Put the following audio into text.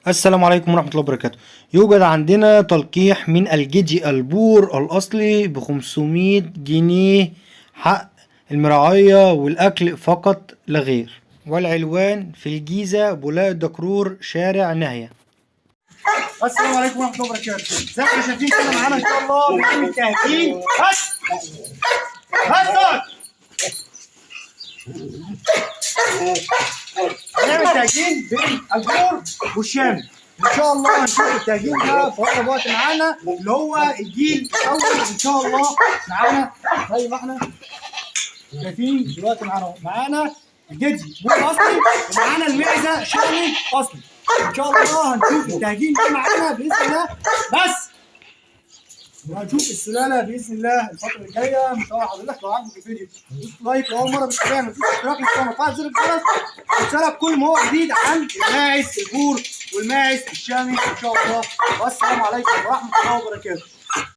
السلام عليكم ورحمة الله وبركاته. يوجد عندنا تلقيح من الجدي البور الأصلي ب500 جنيه، حق المراعية والأكل فقط لا غير، والعنوان في الجيزة بولاق الدكرور شارع نهية. السلام عليكم ورحمه الله وبركاته. زي ما شايفين كده معانا ان شاء الله بنعمل تهجين. هنعمل تهجين بين البور والشام. ان شاء الله هنشوف التهجين ده في اقرب وقت معانا، اللي هو الجيل الاول ان شاء الله معانا. زي ما احنا شايفين دلوقتي معانا الجدي بور اصلي، ومعانا المعزه شامي اصلي. ان شاء الله هنشوف التهجين ده معانا باذن الله، بس وهنشوف السلاله باذن الله الفتره الجايه. ان شاء الله حضرتك لو عجبك الفيديو دوس لايك، واول مره بتتابعنا دوس اشتراك للقناه وفعل زر الجرس وتوصلك كل ما هو جديد عن الماعز البور والماعز الشامي ان شاء الله. والسلام عليكم ورحمه الله وبركاته.